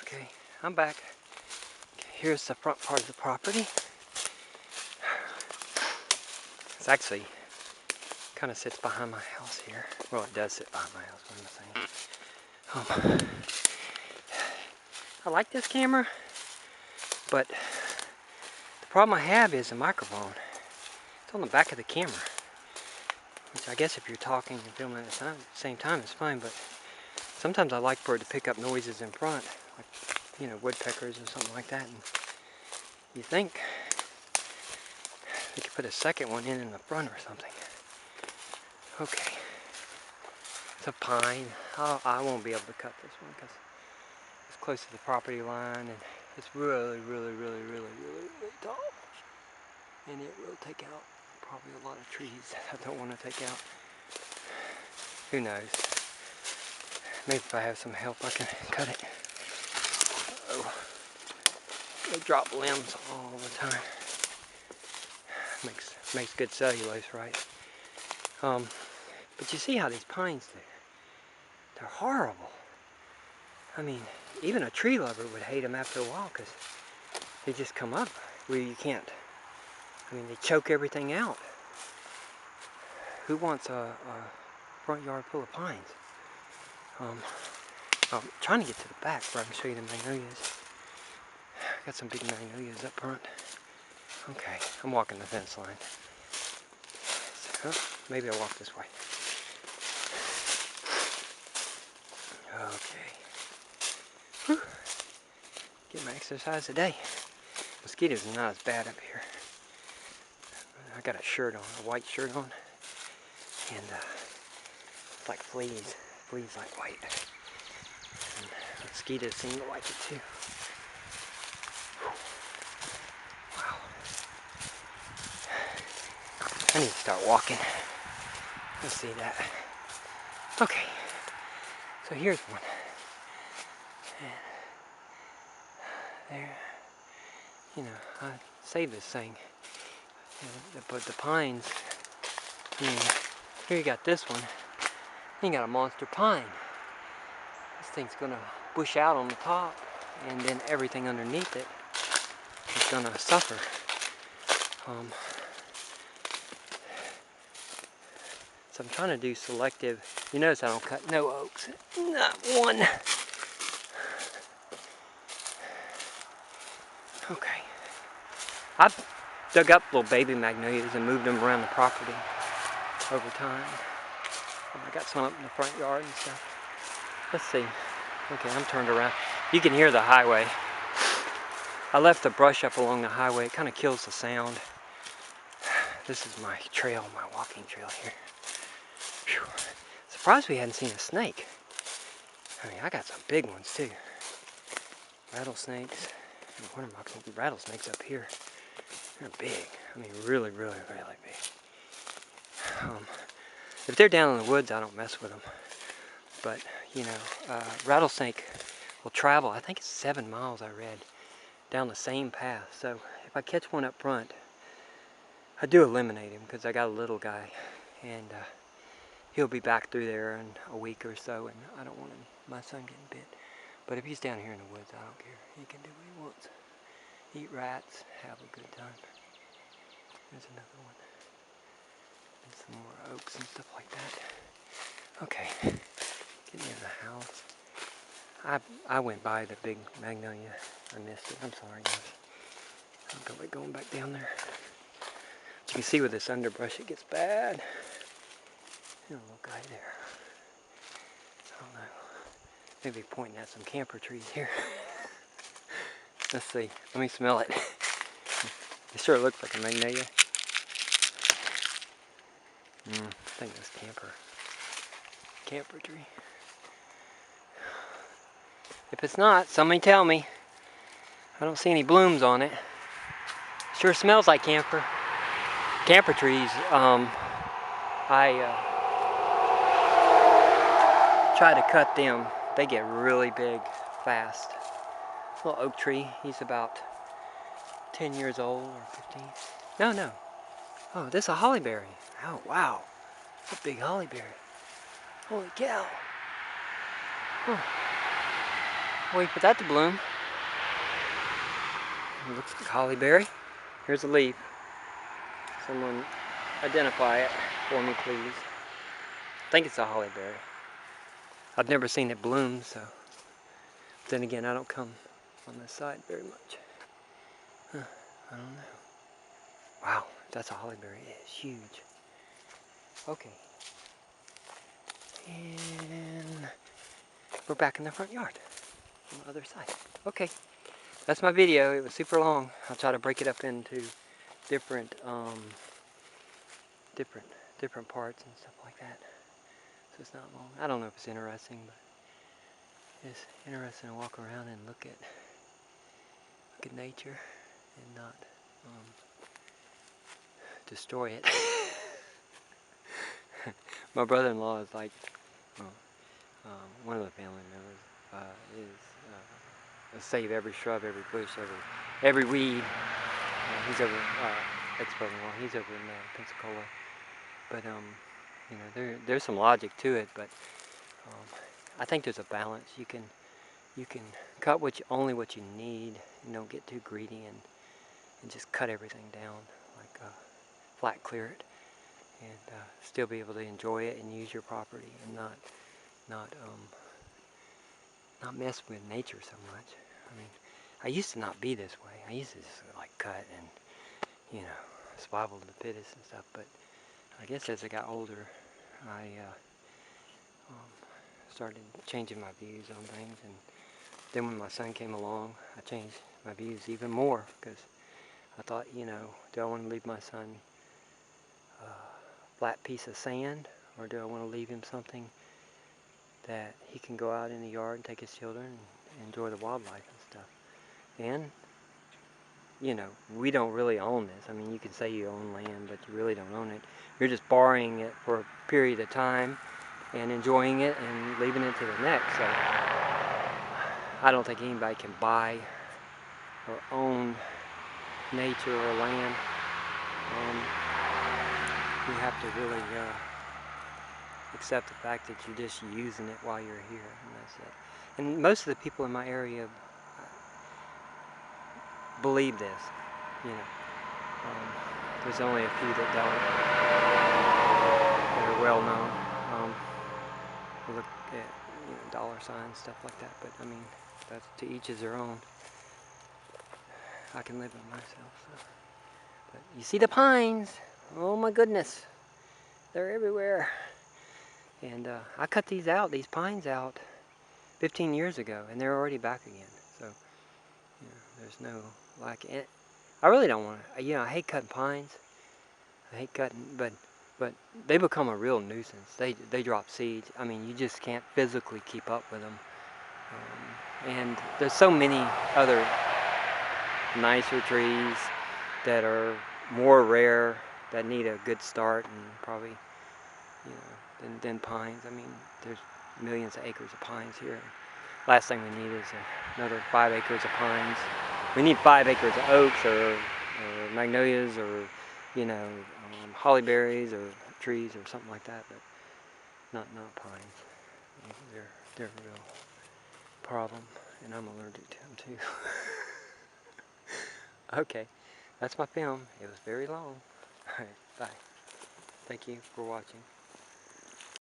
Okay, I'm back. Here's the front part of the property. It's actually kind of sits behind my house here. Well, it does sit behind my house, what am I saying? I like this camera, but the problem I have is the microphone. It's on the back of the camera, which I guess if you're talking and filming at the same time, it's fine, but sometimes I like for it to pick up noises in front, like, you know, woodpeckers or something like that. And you think you could put a second one in the front or something. Okay. It's a pine. I won't be able to cut this one because it's close to the property line and it's really tall. And it will take out probably a lot of trees that I don't want to take out. Who knows? Maybe if I have some help I can cut it. Uh-oh. They drop limbs all the time. Makes good cellulose, right? But you see how these pines do. They're horrible. I mean, even a tree lover would hate them after a while because they just come up where you can't. I mean, they choke everything out. Who wants a front yard full of pines? I'm trying to get to the back where I can show you the magnolias. Got some big magnolias up front. Okay, I'm walking the fence line. So, maybe I'll walk this way. Okay. Whew. Get my exercise today. Mosquitoes are not as bad up here. I got a shirt on, a white shirt on, and it's like fleas. Fleas like white. And mosquitoes seem to like it too. Wow. I need to start walking. Let's see that. Okay. So here's one. And there. You know, I saved this thing. But the pines, here you got this one. You got a monster pine. This thing's gonna bush out on the top, and then everything underneath it is gonna suffer. So I'm trying to do selective. You notice I don't cut no oaks, not one. Okay. I've dug up little baby magnolias and moved them around the property over time. I got some up in the front yard and stuff. Let's see. Okay, I'm turned around. You can hear the highway. I left the brush up along the highway. It kind of kills the sound. This is my trail, my walking trail here. Whew. Surprised we hadn't seen a snake. I mean, I got some big ones too. Rattlesnakes. What am I going to do? Rattlesnakes up here. They're big. I mean, really big. If they're down in the woods, I don't mess with them. But, you know, rattlesnake will travel, I think it's 7 miles I read, down the same path. So if I catch one up front, I do eliminate him because I got a little guy. And he'll be back through there in a week or so, and I don't want my son getting bit. But if he's down here in the woods, I don't care. He can do what he wants. Eat rats, have a good time. There's another one. And some more oaks and stuff like that. Okay, getting near the house. I went by the big magnolia. I missed it. I'm sorry, guys. I'm going back down there. You can see with this underbrush, it gets bad. There's a little guy there. I don't know. Maybe pointing at some camper trees here. Let's see. Let me smell it. It sure looks like a magnolia. I think that's camper tree. If it's not, somebody tell me. I don't see any blooms on it. Sure smells like camper trees. I try to cut them. They get really big fast. Little oak tree. He's about 10 years old or 15. No. Oh, this is a hollyberry. Oh, wow. That's a big hollyberry. Holy cow. Oh. Wait for that to bloom. It looks like hollyberry. Here's a leaf. Someone identify it for me, please. I think it's a hollyberry. I've never seen it bloom, so. Then again, I don't come on this side very much. Huh, I don't know. Wow, that's a hollyberry. It's huge. Okay. And we're back in the front yard on the other side. Okay, that's my video. It was super long. I'll try to break it up into different different parts and stuff like that. So it's not long. I don't know if it's interesting, but it's interesting to walk around and look at nature and not destroy it. My brother-in-law is like, well, one of the family members is save every shrub, every bush, every weed. He's over ex-brother-in-law. He's over in Pensacola, but you know, there's some logic to it, but I think there's a balance. You can cut only what you need, and don't get too greedy and just cut everything down, like flat clear it, and still be able to enjoy it and use your property and not mess with nature so much. I mean, I used to not be this way. I used to just like cut and, you know, swaddle the pittis and stuff, but I guess as I got older, I started changing my views on things, and then when my son came along, I changed my views even more, because I thought, you know, do I want to leave my son a flat piece of sand, or do I want to leave him something that he can go out in the yard and take his children and enjoy the wildlife and stuff? And, you know, we don't really own this. I mean, you can say you own land, but you really don't own it. You're just borrowing it for a period of time and enjoying it and leaving it to the next. So I don't think anybody can buy or own nature or land. You have to really accept the fact that you're just using it while you're here, and that's it. And most of the people in my area believe this, you know. There's only a few that don't, that are well known. Look at, you know, dollar signs, stuff like that, but I mean, that's to each is their own. I can live it myself, so. But you see the pines, oh my goodness, they're everywhere. And I cut these pines out 15 years ago, and they're already back again. So, you know, there's no like it. I really don't want to. You know, I hate cutting pines. I hate cutting, but they become a real nuisance. They drop seeds. I mean, you just can't physically keep up with them. And there's so many other nicer trees that are more rare, that need a good start, and probably, you know, than pines. I mean, there's millions of acres of pines here. Last thing we need is another 5 acres of pines. We need 5 acres of oaks or magnolias, or, you know, hollyberries or trees or something like that, but not pines. They're a real problem, and I'm allergic to them too. Okay, that's my film. It was very long. All right, bye. Thank you for watching.